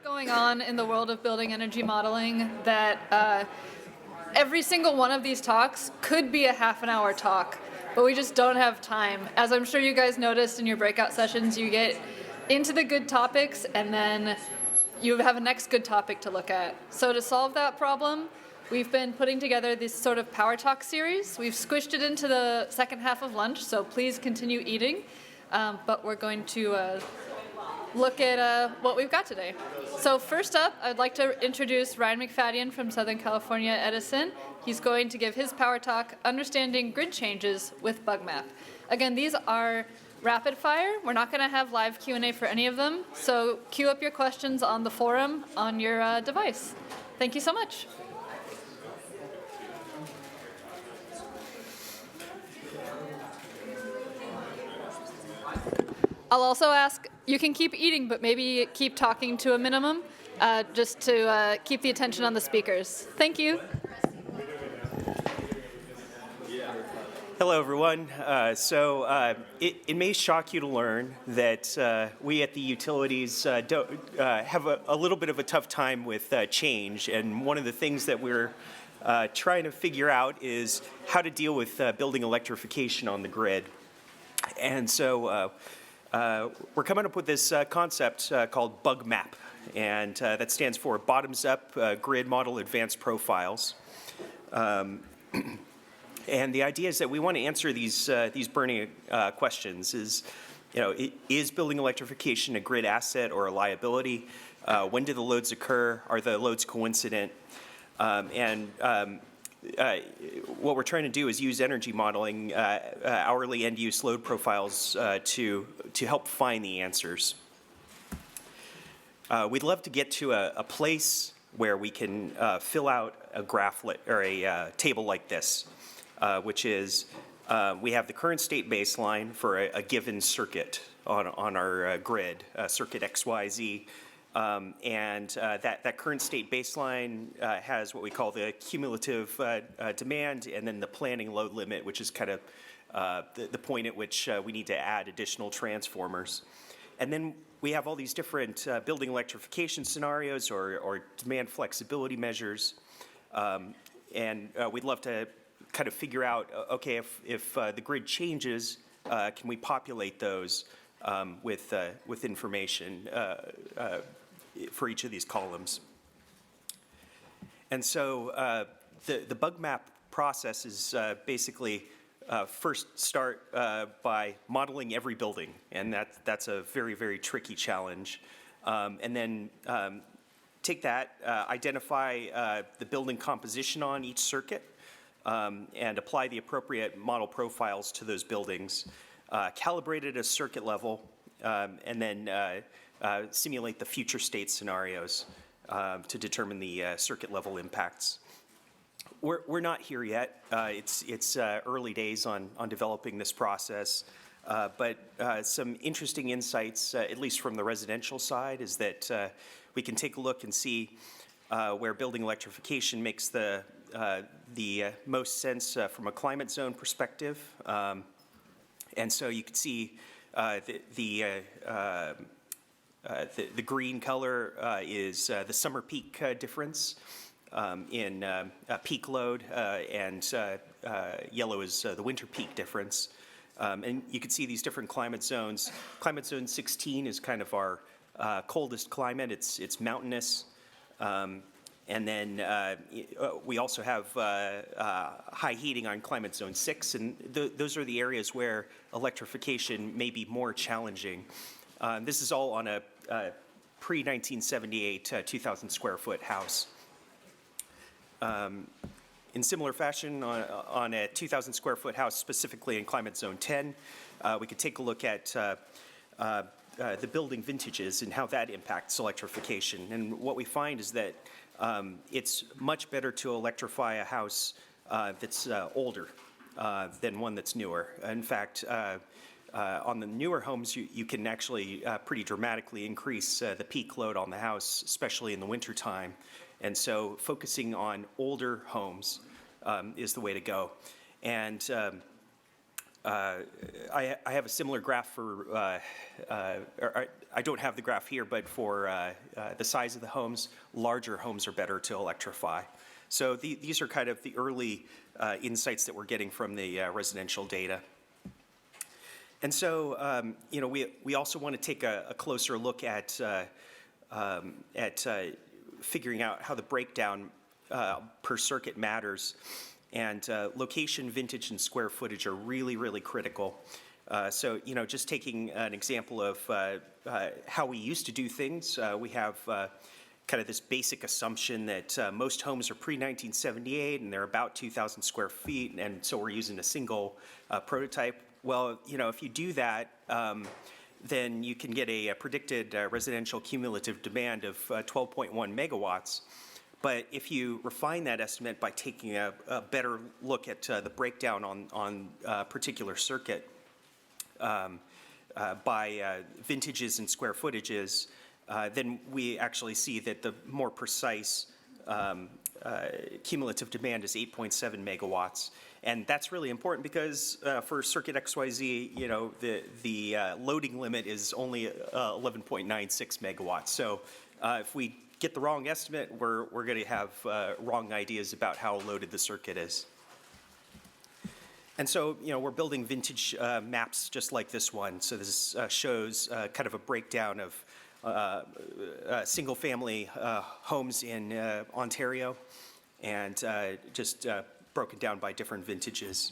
going on in the world of building energy modeling that every single one of these talks could be a half-an-hour talk, but we just don't have time. As I'm sure you guys noticed in your breakout sessions, you get into the good topics and then you have a next good topic to look at. So to solve that problem, we've been putting together this sort of Power Talk series. We've squished it into the second half of lunch, so please continue eating. But we're going to look at what we've got today. So first up, I'd like to introduce Ryan McFadyen from Southern California Edison. He's going to give his Power Talk, Understanding Grid Changes with BUGMAP. Again, these are rapid fire. We're not going to have live Q&A for any of them, so queue up your questions on the forum on your device. Thank you so much. I'll also ask, you can keep eating, but maybe keep talking to a minimum, just to keep the attention on the speakers. Thank you. Hello, everyone. It may shock you to learn that we at the utilities have a little bit of a tough time with change, and one of the things that we're trying to figure out is how to deal with building electrification on the grid. And so we're coming up with this concept called BUGMAP, and that stands for Bottoms Up Grid Model Advanced Profiles. And the idea is that we want to answer these burning questions: is building electrification a grid asset or a liability? When do the loads occur? Are the loads coincident? What we're trying to do is use energy modeling, hourly end-use load profiles to help find the answers. We'd love to get to a place where we can fill out a graph or a table like this, which is we have the current state baseline for a given circuit on our grid, circuit XYZ. That current state baseline has what we call the cumulative demand, and then the planning load limit, which is kind of the point at which we need to add additional transformers. And then we have all these different building electrification scenarios or demand flexibility measures. We'd love to kind of figure out, okay, if the grid changes, can we populate those with information for each of these columns? And so the BUGMAP process is basically first start by modeling every building, and that's a very, very tricky challenge. And then take that, identify the building composition on each circuit, and apply the appropriate model profiles to those buildings, calibrate at a circuit level, and then simulate the future state scenarios to determine the circuit level impacts. We're not here yet. It's early days on developing this process, but some interesting insights, at least from the residential side, is that we can take a look and see where building electrification makes the most sense from a climate zone perspective. And so you can see the green color is the summer peak difference in peak load, and yellow is the winter peak difference. And you can see these different climate zones. Climate zone 16 is kind of our coldest climate. It's mountainous. And then we also have high heating on climate zone 6, and those are the areas where electrification may be more challenging. This is all on a pre-1978 2,000 square foot house. In similar fashion, on a 2,000 square foot house, specifically in climate zone 10, we could take a look at the building vintages and how that impacts electrification. And what we find is that it's much better to electrify a house that's older than one that's newer. In fact, on the newer homes, you can actually pretty dramatically increase the peak load on the house, especially in the wintertime. And so focusing on older homes is the way to go. And I have a similar graph for, I don't have the graph here, but for the size of the homes, larger homes are better to electrify. So these are kind of the early insights that we're getting from the residential data. And so, we also want to take a closer look at figuring out how the breakdown per circuit matters. And location, vintage, and square footage are really, really critical. So, just taking an example of how we used to do things, we have kind of this basic assumption that most homes are pre-1978 and they're about 2,000 square feet, and so we're using a single prototype. Well, if you do that, then you can get a predicted residential cumulative demand of 12.1 megawatts. But if you refine that estimate by taking a better look at the breakdown on a particular circuit by vintages and square footages, then we actually see that the more precise cumulative demand is 8.7 megawatts. And that's really important because for circuit XYZ, the loading limit is only 11.96 megawatts. So if we get the wrong estimate, we're going to have wrong ideas about how loaded the circuit is. And so, we're building vintage maps just like this one. So this shows kind of a breakdown of single-family homes in Ontario, and just broken down by different vintages.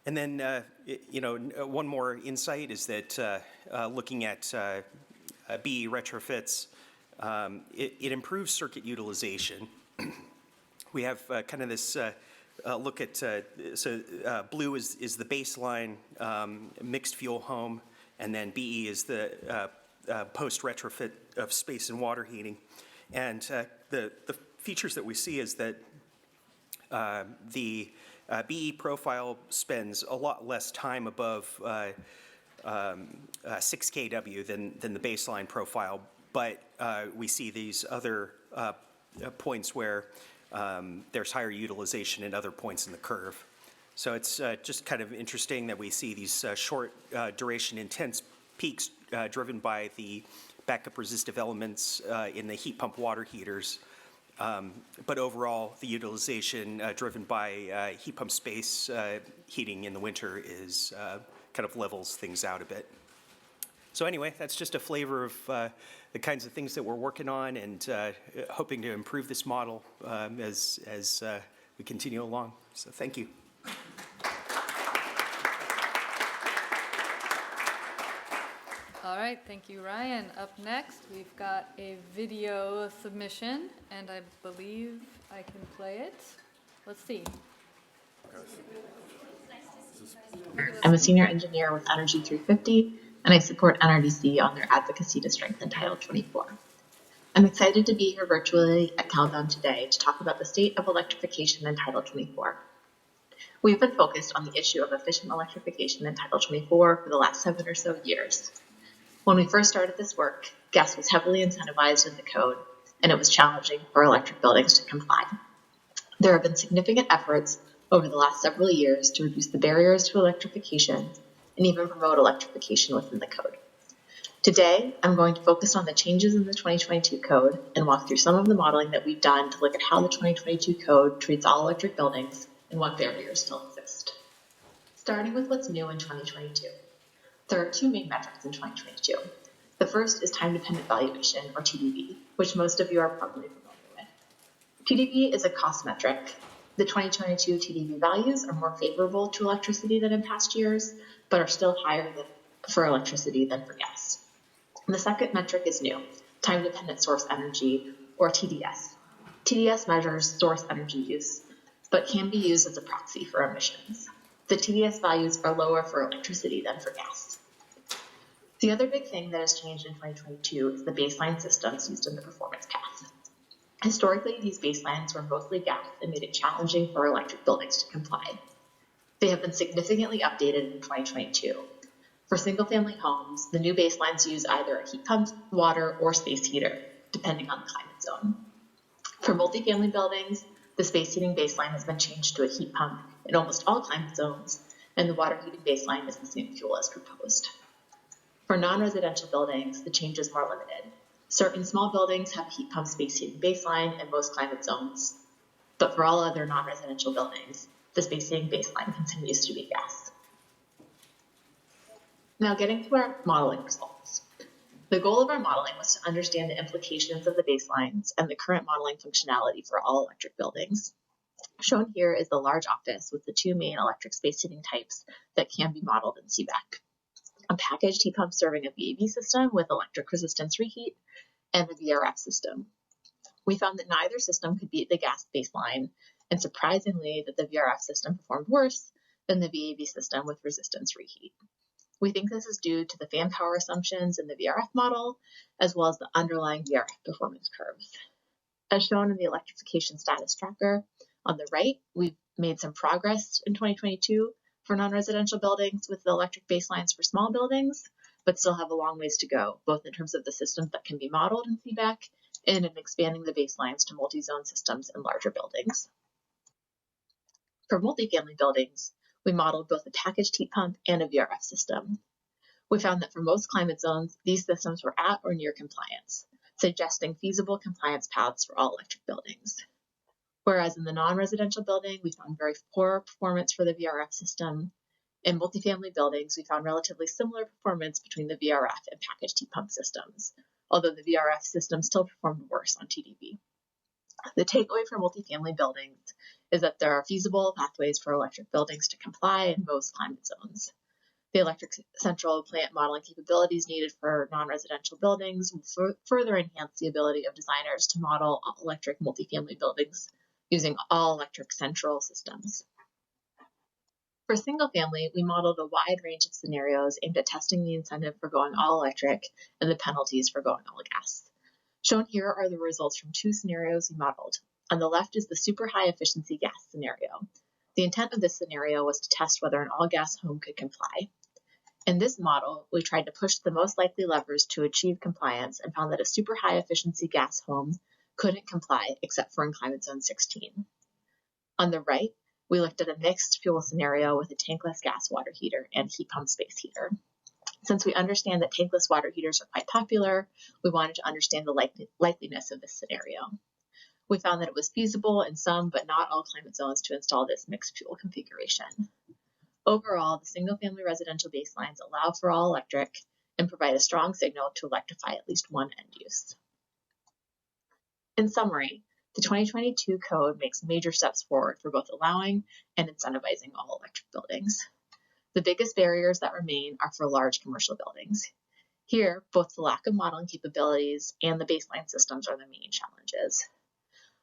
And then, one more insight is that looking at BE retrofits, it improves circuit utilization. We have kind of this look at, blue is the baseline mixed fuel home, and then BE is the post-retrofit of space and water heating. And the features that we see is that the BE profile spends a lot less time above 6 kW than the baseline profile, but we see these other points where there's higher utilization at other points in the curve. So it's just kind of interesting that we see these short duration intense peaks driven by the backup resistive elements in the heat pump water heaters. But overall, the utilization driven by heat pump space heating in the winter is kind of levels things out a bit. So anyway, that's just a flavor of the kinds of things that we're working on and hoping to improve this model as we continue along. So thank you. All right, thank you, Ryan. Up next, we've got a video submission, and I believe I can play it. Let's see. I'm a senior engineer with Energy 350, and I support NRDC on their advocacy to strengthen Title 24. I'm excited to be here virtually at CalBEM today to talk about the state of electrification in Title 24. We've been focused on the issue of efficient electrification in Title 24 for the last 7 or so years. When we first started this work, gas was heavily incentivized in the code, and it was challenging for electric buildings to comply. There have been significant efforts over the last several years to reduce the barriers to electrification and even promote electrification within the code. Today, I'm going to focus on the changes in the 2022 code and walk through some of the modeling that we've done to look at how the 2022 code treats all electric buildings and what barriers still exist. Starting with what's new in 2022. There are 2 main metrics in 2022. The first is time-dependent valuation, or TDV, which most of you are probably familiar with. TDV is a cost metric. The 2022 TDV values are more favorable to electricity than in past years, but are still higher for electricity than for gas. And the second metric is new, time-dependent source energy, or TDS. TDS measures source energy use, but can be used as a proxy for emissions. The TDS values are lower for electricity than for gas. The other big thing that has changed in 2022 is the baseline systems used in the performance path. Historically, these baselines were mostly gas and made it challenging for electric buildings to comply. They have been significantly updated in 2022. For single-family homes, the new baselines use either a heat pump, water, or space heater, depending on the climate zone. For multifamily buildings, The space heating baseline has been changed to a heat pump in almost all climate zones, and the water heating baseline is the same fuel as proposed. For non-residential buildings, the change is more limited. Certain small buildings have a heat pump space heating baseline in most climate zones, but for all other non-residential buildings, the space heating baseline continues to be gas. Now getting to our modeling results. The goal of our modeling was to understand the implications of the baselines and the current modeling functionality for all electric buildings. Shown here is the large office with the two main electric space heating types that can be modeled in CABEC. A packaged heat pump serving a VAV system with electric resistance reheat, and a VRF system. We found that neither system could beat the gas baseline, and surprisingly that the VRF system performed worse than the VAV system with resistance reheat. We think this is due to the fan power assumptions in the VRF model, as well as the underlying VRF performance curves. As shown in the electrification status tracker on the right, we've made some progress in 2022 for non-residential buildings with the electric baselines for small buildings, but still have a long ways to go, both in terms of the systems that can be modeled in CABEC and in expanding the baselines to multi-zone systems in larger buildings. For multifamily buildings, we modeled both a packaged heat pump and a VRF system. We found that for most climate zones, these systems were at or near compliance, suggesting feasible compliance paths for all electric buildings. Whereas in the non-residential building, we found very poor performance for the VRF system. In multifamily buildings, we found relatively similar performance between the VRF and packaged heat pump systems, although the VRF system still performed worse on TDB. The takeaway for multifamily buildings is that there are feasible pathways for electric buildings to comply in most climate zones. The electric central plant modeling capabilities needed for non-residential buildings will further enhance the ability of designers to model electric multifamily buildings using all electric central systems. For single family, we modeled a wide range of scenarios aimed at testing the incentive for going all electric and the penalties for going all gas. Shown here are the results from two scenarios we modeled. On the left is the super high efficiency gas scenario. The intent of this scenario was to test whether an all gas home could comply. In this model, we tried to push the most likely levers to achieve compliance and found that a super high efficiency gas home couldn't comply except for in climate zone 16. On the right, we looked at a mixed fuel scenario with a tankless gas water heater and heat pump space heater. Since we understand that tankless water heaters are quite popular, we wanted to understand the likeliness of this scenario. We found that it was feasible in some but not all climate zones to install this mixed fuel configuration. Overall, the single-family residential baselines allow for all electric and provide a strong signal to electrify at least one end use. In summary, the 2022 code makes major steps forward for both allowing and incentivizing all electric buildings. The biggest barriers that remain are for large commercial buildings. Here, both the lack of modeling capabilities and the baseline systems are the main challenges.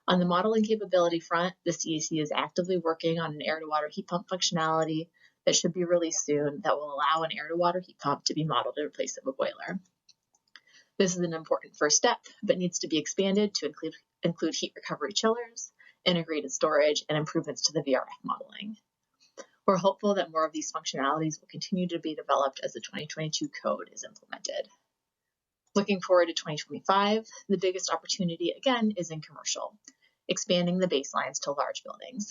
On the modeling capability front, the CAC is actively working on an air-to-water heat pump functionality that should be released soon that will allow an air-to-water heat pump to be modeled in place of a boiler. This is an important first step, but needs to be expanded to include heat recovery chillers, integrated storage, and improvements to the VRF modeling. We're hopeful that more of these functionalities will continue to be developed as the 2022 code is implemented. Looking forward to 2025, the biggest opportunity again is in commercial, expanding the baselines to large buildings.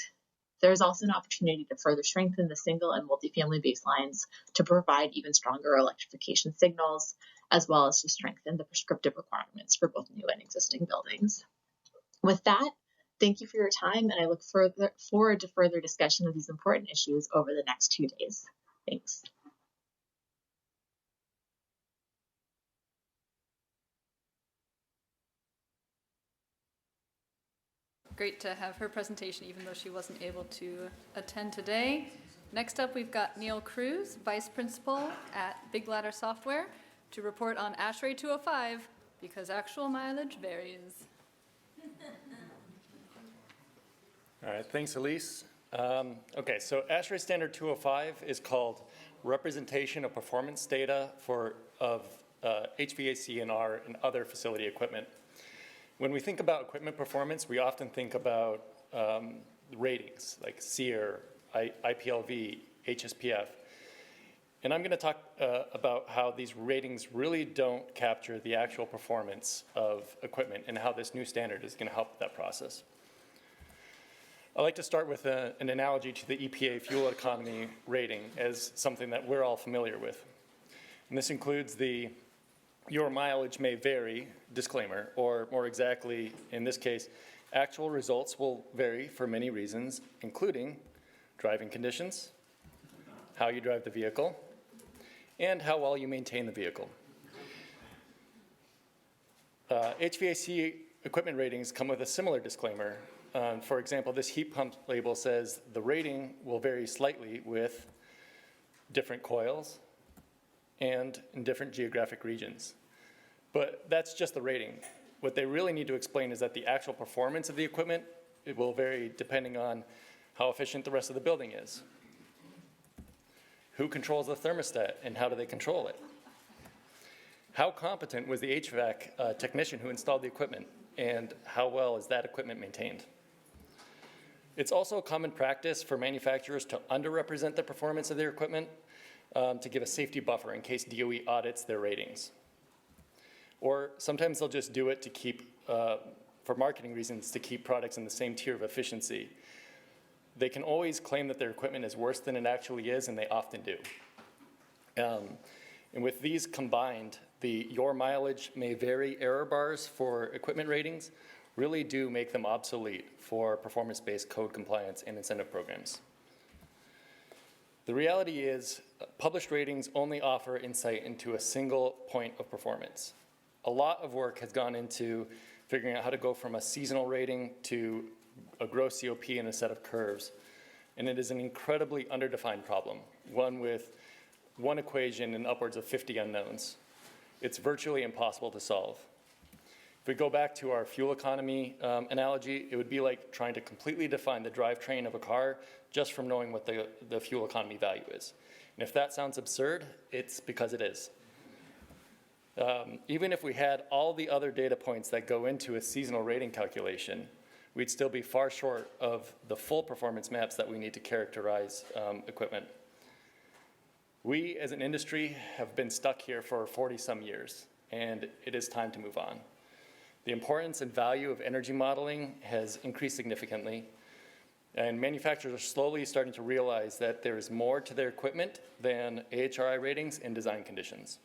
There is also an opportunity to further strengthen the single and multifamily baselines to provide even stronger electrification signals, as well as to strengthen the prescriptive requirements for both new and existing buildings. With that, thank you for your time, and I look forward to further discussion of these important issues over the next 2 days. Thanks. Great to have her presentation, even though she wasn't able to attend today. Next up, we've got Neal Kruis, Vice Principal at Big Ladder Software, to report on ASHRAE 205, because actual mileage varies. All right, thanks, Elise. Okay, so ASHRAE Standard 205 is called Representation of Performance Data of HVAC and R and other facility equipment. When we think about equipment performance, we often think about ratings like SEER, IPLV, HSPF. And I'm going to talk about how these ratings really don't capture the actual performance of equipment and how this new standard is going to help with that process. I like to start with an analogy to the EPA fuel economy rating as something that we're all familiar with. And this includes the "your mileage may vary" disclaimer, or more exactly, in this case, actual results will vary for many reasons, including driving conditions, how you drive the vehicle, and how well you maintain the vehicle. HVAC equipment ratings come with a similar disclaimer. For example, this heat pump label says the rating will vary slightly with different coils and in different geographic regions. But that's just the rating. What they really need to explain is that the actual performance of the equipment, it will vary depending on how efficient the rest of the building is. Who controls the thermostat and how do they control it? How competent was the HVAC technician who installed the equipment, and how well is that equipment maintained? It's also a common practice for manufacturers to underrepresent the performance of their equipment to give a safety buffer in case DOE audits their ratings. Or sometimes they'll just do it to keep, for marketing reasons, to keep products in the same tier of efficiency. They can always claim that their equipment is worse than it actually is, and they often do. And with these combined, the "your mileage may vary" error bars for equipment ratings really do make them obsolete for performance-based code compliance and incentive programs. The reality is, published ratings only offer insight into a single point of performance. A lot of work has gone into figuring out how to go from a seasonal rating to a gross COP and a set of curves. And it is an incredibly underdefined problem, one with one equation and upwards of 50 unknowns. It's virtually impossible to solve. If we go back to our fuel economy analogy, it would be like trying to completely define the drivetrain of a car just from knowing what the fuel economy value is. And if that sounds absurd, it's because it is. Even if we had all the other data points that go into a seasonal rating calculation, we'd still be far short of the full performance maps that we need to characterize equipment. We, as an industry, have been stuck here for 40-some years, and it is time to move on. The importance and value of energy modeling has increased significantly, and manufacturers are slowly starting to realize that there is more to their equipment than AHRI ratings and design conditions.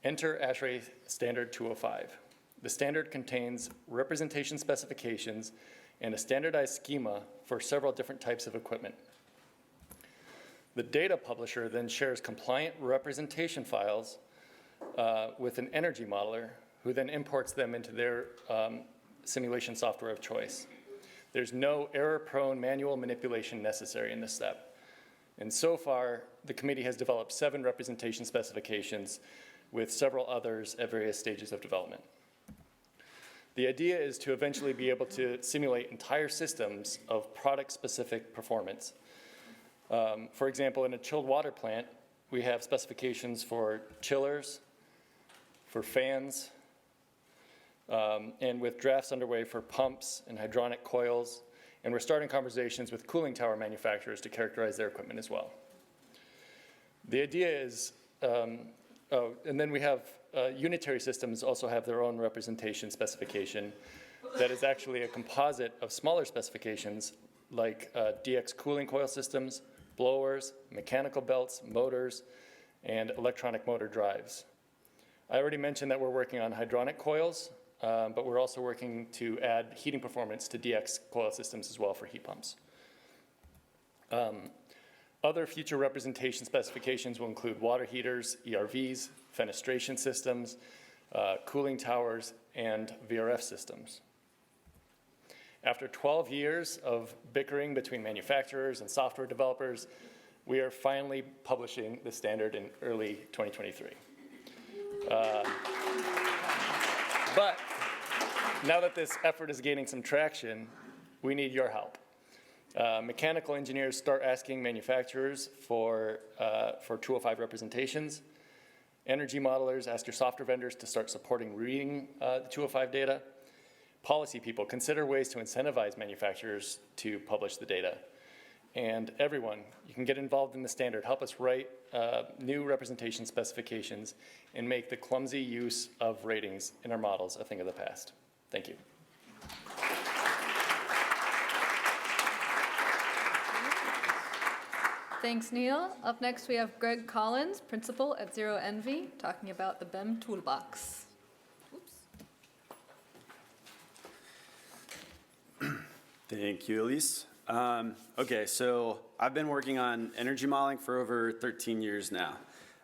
Enter ASHRAE Standard 205. The standard contains representation specifications and a standardized schema for several different types of equipment. The data publisher then shares compliant representation files with an energy modeler, who then imports them into their simulation software of choice. There's no error-prone manual manipulation necessary in this step. And so far, the committee has developed 7 representation specifications with several others at various stages of development. The idea is to eventually be able to simulate entire systems of product-specific performance. For example, in a chilled water plant, we have specifications for chillers, for fans, and with drafts underway for pumps and hydronic coils, and we're starting conversations with cooling tower manufacturers to characterize their equipment as well. The idea is, and then we have unitary systems also have their own representation specification that is actually a composite of smaller specifications like DX cooling coil systems, blowers, mechanical belts, motors, and electronic motor drives. I already mentioned that we're working on hydronic coils, but we're also working to add heating performance to DX coil systems as well for heat pumps. Other future representation specifications will include water heaters, ERVs, fenestration systems, cooling towers, and VRF systems. After 12 years of bickering between manufacturers and software developers, we are finally publishing the standard in early 2023. But now that this effort is gaining some traction, we need your help. Mechanical engineers start asking manufacturers for 205 representations. Energy modelers ask your software vendors to start supporting reading the 205 data. Policy people consider ways to incentivize manufacturers to publish the data. And everyone, you can get involved in the standard. Help us write new representation specifications and make the clumsy use of ratings in our models a thing of the past. Thank you. Thanks, Neal. Up next, we have Greg Collins, principal at Zero Envy, talking about the BEM ToolBox. Thank you, Elise. Okay, so I've been working on energy modeling for over 13 years now.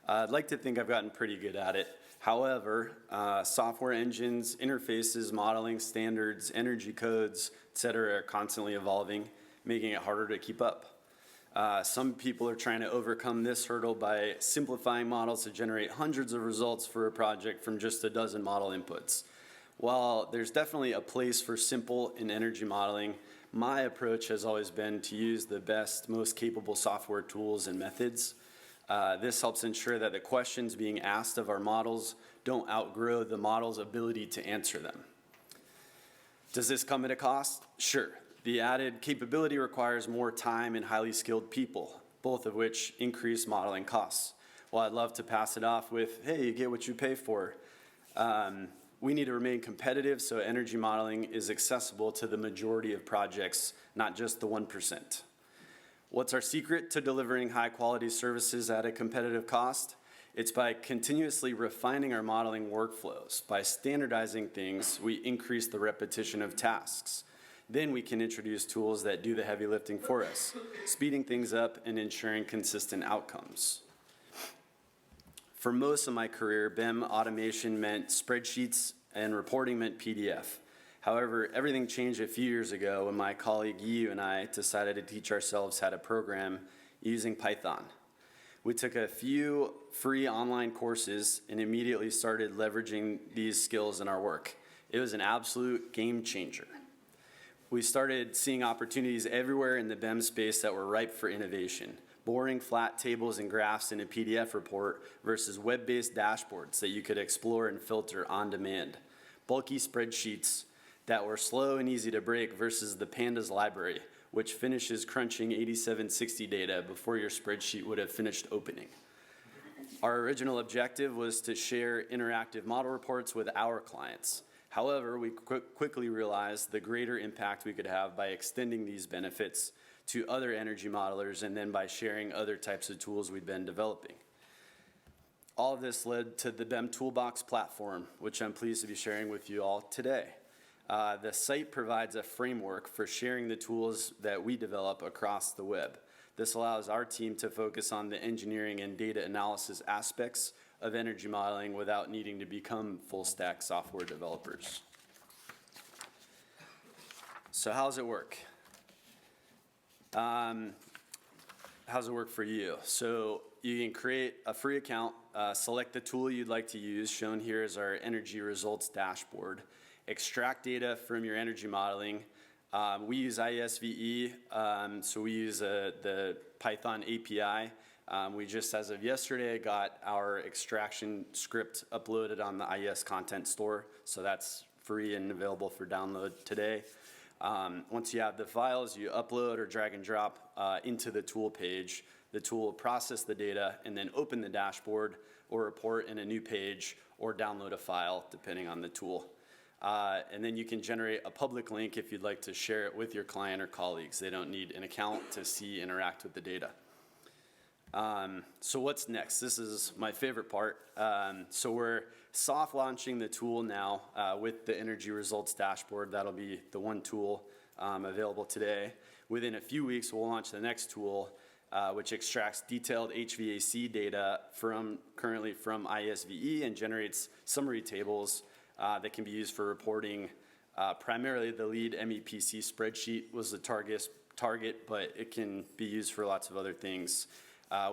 I'd like to think I've gotten pretty good at it. However, software engines, interfaces, modeling standards, energy codes, et cetera, are constantly evolving, making it harder to keep up. Some people are trying to overcome this hurdle by simplifying models to generate hundreds of results for a project from just a dozen model inputs. While there's definitely a place for simple in energy modeling, my approach has always been to use the best, most capable software tools and methods. This helps ensure that the questions being asked of our models don't outgrow the model's ability to answer them. Does this come at a cost? Sure. The added capability requires more time and highly skilled people, both of which increase modeling costs. While I'd love to pass it off with, hey, you get what you pay for, we need to remain competitive so energy modeling is accessible to the majority of projects, not just the 1%. What's our secret to delivering high-quality services at a competitive cost? It's by continuously refining our modeling workflows. By standardizing things, we increase the repetition of tasks. Then we can introduce tools that do the heavy lifting for us, speeding things up and ensuring consistent outcomes. For most of my career, BEM automation meant spreadsheets and reporting meant PDF. However, everything changed a few years ago when my colleague Yu and I decided to teach ourselves how to program using Python. We took a few free online courses and immediately started leveraging these skills in our work. It was an absolute game changer. We started seeing opportunities everywhere in the BEM space that were ripe for innovation. Boring flat tables and graphs in a PDF report versus web-based dashboards that you could explore and filter on demand. Bulky spreadsheets that were slow and easy to break versus the Pandas library, which finishes crunching 8760 data before your spreadsheet would have finished opening. Our original objective was to share interactive model reports with our clients. However, we quickly realized the greater impact we could have by extending these benefits to other energy modelers and then by sharing other types of tools we've been developing. All of this led to the BEM ToolBox platform, which I'm pleased to be sharing with you all today. The site provides a framework for sharing the tools that we develop across the web. This allows our team to focus on the engineering and data analysis aspects of energy modeling without needing to become full-stack software developers. So how does it work? How's it work for you? So you can create a free account, select the tool you'd like to use, shown here is our energy results dashboard. Extract data from your energy modeling. We use ISVE, so we use the Python API. We just, as of yesterday, got our extraction script uploaded on the IES content store, so that's free and available for download today. Once you have the files, you upload or drag and drop into the tool page. The tool will process the data and then open the dashboard or report in a new page or download a file, depending on the tool. And then you can generate a public link if you'd like to share it with your client or colleagues. They don't need an account to see, interact with the data. So what's next? This is my favorite part. So we're soft launching the tool now with the energy results dashboard. That'll be the one tool available today. Within a few weeks, we'll launch the next tool, which extracts detailed HVAC data currently from ISVE and generates summary tables that can be used for reporting. Primarily, the lead MEPC spreadsheet was the target, but it can be used for lots of other things.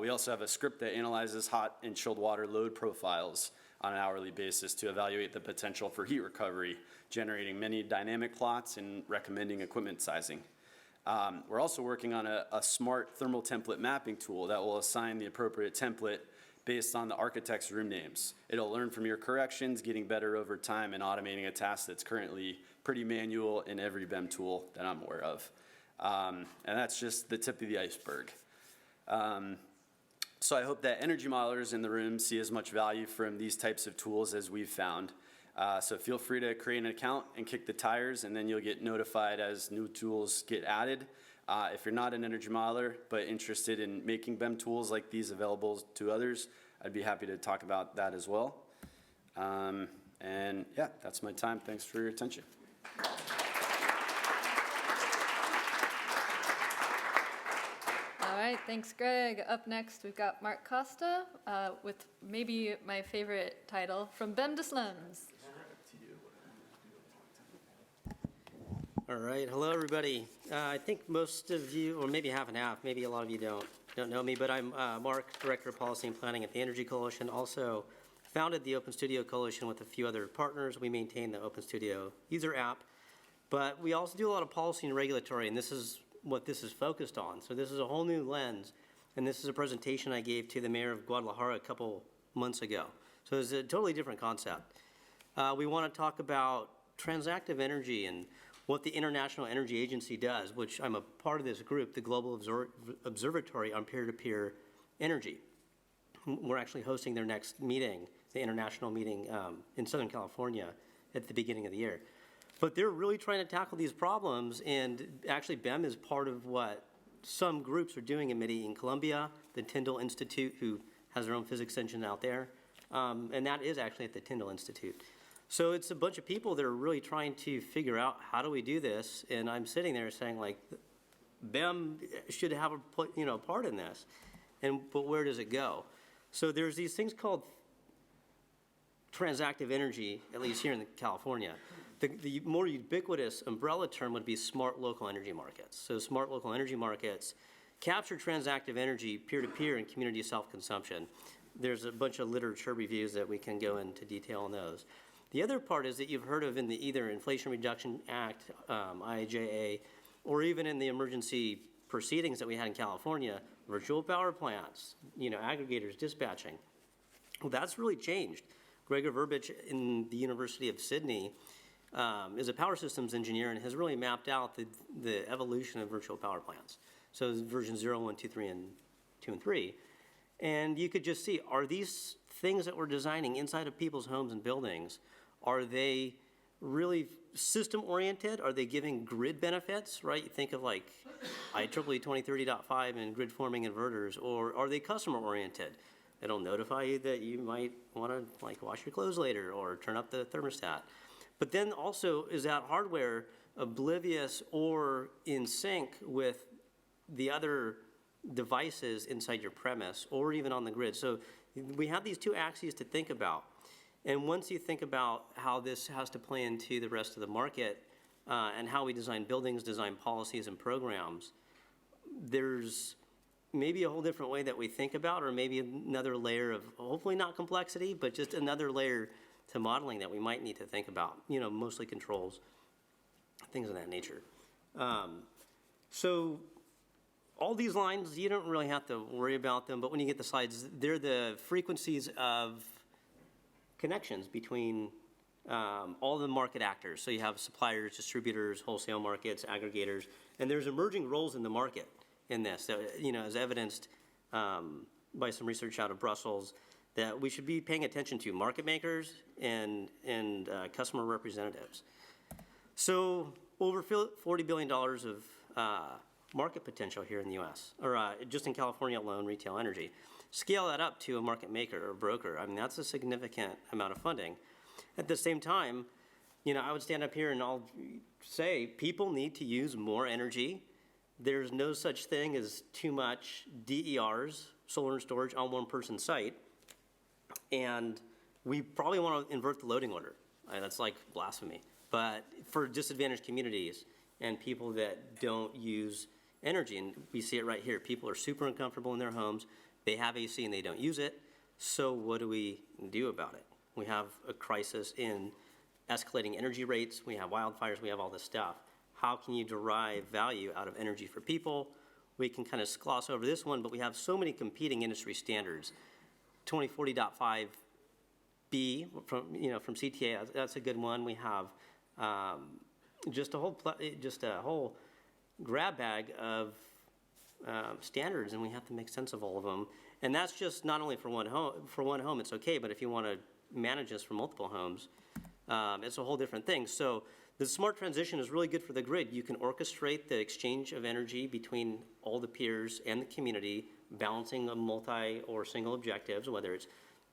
We also have a script that analyzes hot and chilled water load profiles on an hourly basis to evaluate the potential for heat recovery, generating many dynamic plots and recommending equipment sizing. We're also working on a smart thermal template mapping tool that will assign the appropriate template based on the architect's room names. It'll learn from your corrections, getting better over time and automating a task that's currently pretty manual in every BEM tool that I'm aware of. And that's just the tip of the iceberg. So I hope that energy modelers in the room see as much value from these types of tools as we've found. So feel free to create an account and kick the tires, and then you'll get notified as new tools get added. If you're not an energy modeler, but interested in making BEM tools like these available to others, I'd be happy to talk about that as well. And yeah, that's my time. Thanks for your attention. All right, thanks, Greg. Up next, we've got Marc Costa with maybe my favorite title, From BEM to SLEMs. All right, hello everybody. I think most of you, or maybe half and half, maybe a lot of you don't know me, but I'm Marc, Director of Policy and Planning at the Energy Coalition. Also founded the Open Studio Coalition with a few other partners. We maintain the Open Studio user app, but we also do a lot of policy and regulatory, and this is what this is focused on. So this is a whole new lens, and this is a presentation I gave to the mayor of Guadalajara a couple months ago. So it's a totally different concept. We want to talk about transactive energy and what the International Energy Agency does, which I'm a part of this group, the Global Observatory on Peer-to-Peer Energy. We're actually hosting their next meeting, the international meeting in Southern California at the beginning of the year. But they're really trying to tackle these problems, and actually BEM is part of what some groups are doing in Medellin, Colombia, the Tyndall Institute, who has their own physics engine out there, and that is actually at the Tyndall Institute. So it's a bunch of people that are really trying to figure out how do we do this, and I'm sitting there saying, like, BEM should have a part in this, but where does it go? So there's these things called transactive energy, at least here in California. The more ubiquitous umbrella term would be smart local energy markets. So smart local energy markets capture transactive energy peer-to-peer and community self-consumption. There's a bunch of literature reviews that we can go into detail on those. The other part is that you've heard of in the either Inflation Reduction Act, IIJA, or even in the emergency proceedings that we had in California, virtual power plants, aggregators, dispatching. Well, that's really changed. Gregor Verbich in the University of Sydney is a power systems engineer and has really mapped out the evolution of virtual power plants. So version 0, 1, 2, 3, and 2 and 3. And you could just see, are these things that we're designing inside of people's homes and buildings, are they really system-oriented? Are they giving grid benefits, right? You think of like IEEE 2030.5 and grid-forming inverters, or are they customer-oriented? It'll notify you that you might want to like wash your clothes later or turn up the thermostat. But then also, is that hardware oblivious or in sync with the other devices inside your premise or even on the grid? So we have these two axes to think about. And once you think about how this has to play into the rest of the market and how we design buildings, design policies and programs, there's maybe a whole different way that we think about, or maybe another layer of, hopefully not complexity, but just another layer to modeling that we might need to think about, mostly controls, things of that nature. So all these lines, you don't really have to worry about them, but when you get the slides, they're the frequencies of connections between all the market actors. So you have suppliers, distributors, wholesale markets, aggregators, and there's emerging roles in the market in this, so, as evidenced by some research out of Brussels, that we should be paying attention to market makers and customer representatives. So over $40 billion of market potential here in the US, or just in California alone, retail energy. Scale that up to a market maker or broker. I mean, that's a significant amount of funding. At the same time, I would stand up here and I'll say people need to use more energy. There's no such thing as too much DERs, solar and storage, on one person's site. And we probably want to invert the loading order. That's like blasphemy. But for disadvantaged communities and people that don't use energy, and we see it right here, people are super uncomfortable in their homes. They have AC and they don't use it. So what do we do about it? We have a crisis in escalating energy rates. We have wildfires. We have all this stuff. How can you derive value out of energy for people? We can kind of gloss over this one, but we have so many competing industry standards. 2040.5B from CTA, that's a good one. We have just a whole grab bag of standards, and we have to make sense of all of them. And that's just not only for one home. For one home, it's okay, but if you want to manage this for multiple homes, It's a whole different thing. So the smart transition is really good for the grid. You can orchestrate the exchange of energy between all the peers and the community, balancing a multi or single objectives, whether it's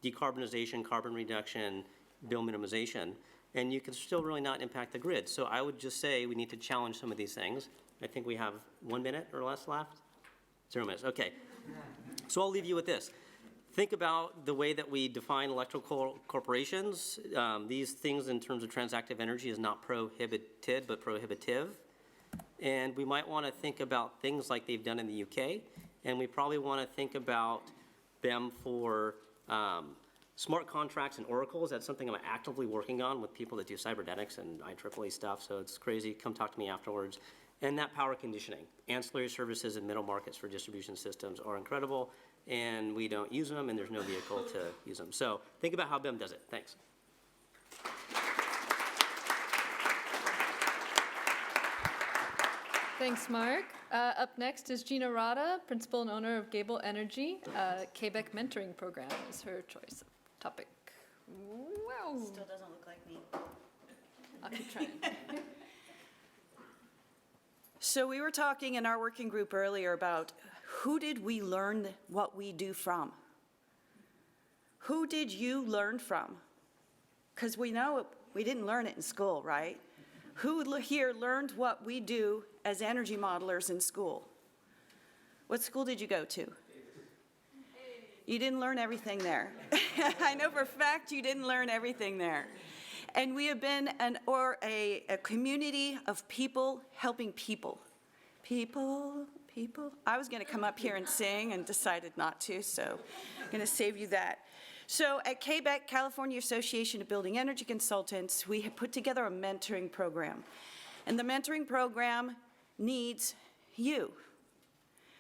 decarbonization, carbon reduction, bill minimization, and you can still really not impact the grid. So I would just say we need to challenge some of these things. I think we have 1 minute or less left. 0 minutes, okay. So I'll leave you with this. Think about the way that we define electrical corporations. These things in terms of transactive energy is not prohibited, but prohibitive. And we might want to think about things like they've done in the UK, and we probably want to think about BEM for smart contracts and oracles. That's something I'm actively working on with people that do cybernetics and IEEE stuff, so it's crazy. Come talk to me afterwards. And that power conditioning. Ancillary services and middle markets for distribution systems are incredible, and we don't use them, and there's no vehicle to use them. So think about how BEM does it. Thanks. Thanks, Marc. Up next is Gina Rodda, principal and owner of Gabel Energy. CABEC mentoring program is her choice of topic. Wow. Still doesn't look like me. I'll keep trying. So we were talking in our working group earlier about who did we learn what we do from? Who did you learn from? Because we know we didn't learn it in school, right? Who here learned what we do as energy modelers in school? What school did you go to? You didn't learn everything there. I know for a fact you didn't learn everything there. And we have been a community of people helping people. People. I was going to come up here and sing and decided not to, so I'm going to save you that. So at CABEC, California Association of Building Energy Consultants, we have put together a mentoring program. And the mentoring program needs you.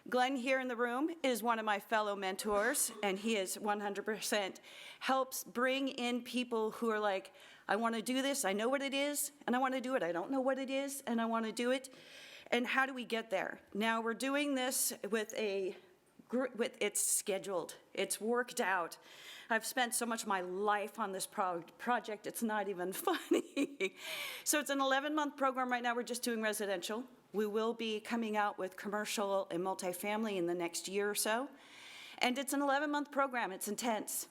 Glenn here in the room is one of my fellow mentors, and he is 100% helps bring in people who are like, I want to do this, I know what it is, and I want to do it. I don't know what it is, and I want to do it. And how do we get there? Now, we're doing this with it's scheduled, it's worked out. I've spent so much of my life on this project, it's not even funny. So it's an 11-month program right now. We're just doing residential. We will be coming out with commercial and multifamily in the next year or so. And it's an 11-month program. It's intense.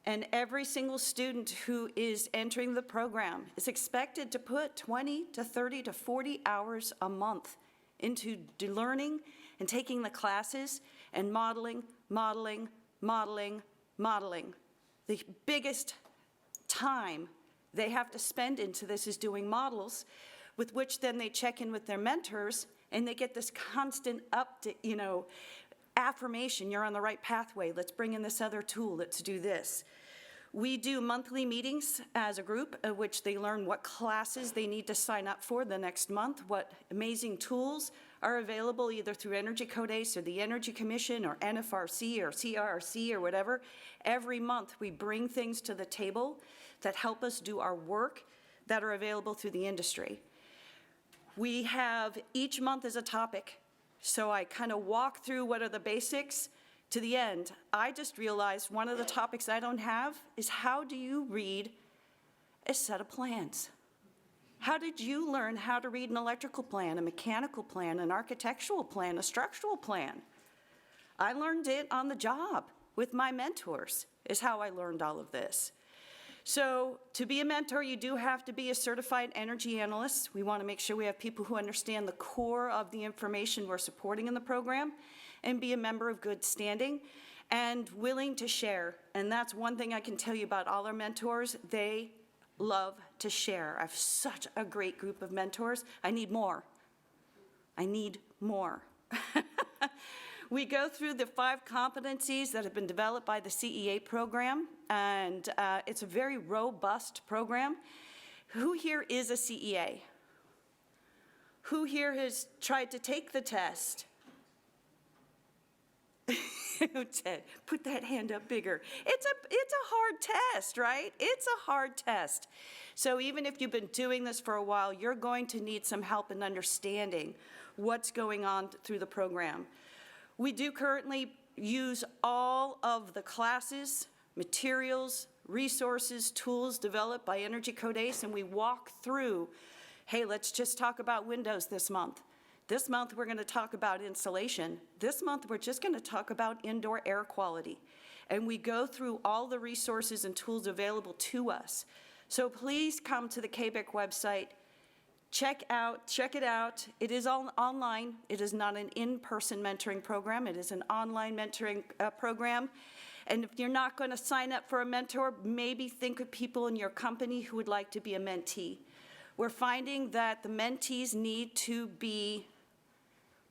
And every single student who is entering the program is expected to put 20 to 30 to 40 hours a month into learning and taking the classes and modeling. The biggest time they have to spend into this is doing models, with which then they check in with their mentors, and they get this constant affirmation, you're on the right pathway, let's bring in this other tool, let's do this. We do monthly meetings as a group, at which they learn what classes they need to sign up for the next month, what amazing tools are available either through Energy Code ACE or the Energy Commission or NFRC or CRRC or whatever. Every month we bring things to the table that help us do our work that are available through the industry. We have each month as a topic, so I kind of walk through what are the basics to the end. I just realized one of the topics I don't have is how do you read a set of plans? How did you learn how to read an electrical plan, a mechanical plan, an architectural plan, a structural plan? I learned it on the job with my mentors, is how I learned all of this. So to be a mentor, you do have to be a certified energy analyst. We want to make sure we have people who understand the core of the information we're supporting in the program and be a member of good standing and willing to share. And that's one thing I can tell you about all our mentors. They love to share. I have such a great group of mentors. I need more. I need more. We go through the 5 competencies that have been developed by the CEA program, and it's a very robust program. Who here is a CEA? Who here has tried to take the test? Put that hand up bigger. It's a hard test, right? It's a hard test. So even if you've been doing this for a while, you're going to need some help in understanding what's going on through the program. We do currently use all of the classes, materials, resources, tools developed by Energy Code ACE, and we walk through, hey, let's just talk about windows this month. This month, we're going to talk about insulation. This month, we're just going to talk about indoor air quality. And we go through all the resources and tools available to us. So please come to the CABEC website. Check it out. It is all online. It is not an in-person mentoring program. It is an online mentoring program. And if you're not going to sign up for a mentor, maybe think of people in your company who would like to be a mentee. We're finding that the mentees need to be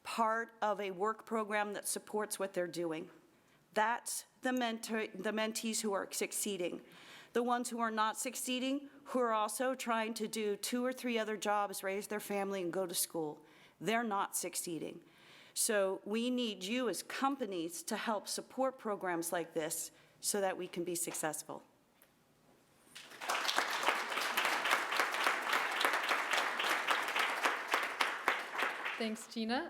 part of a work program that supports what they're doing. That's the mentees who are succeeding. The ones who are not succeeding, who are also trying to do 2 or 3 other jobs, raise their family, and go to school, they're not succeeding. So we need you as companies to help support programs like this so that we can be successful. Thanks, Gina.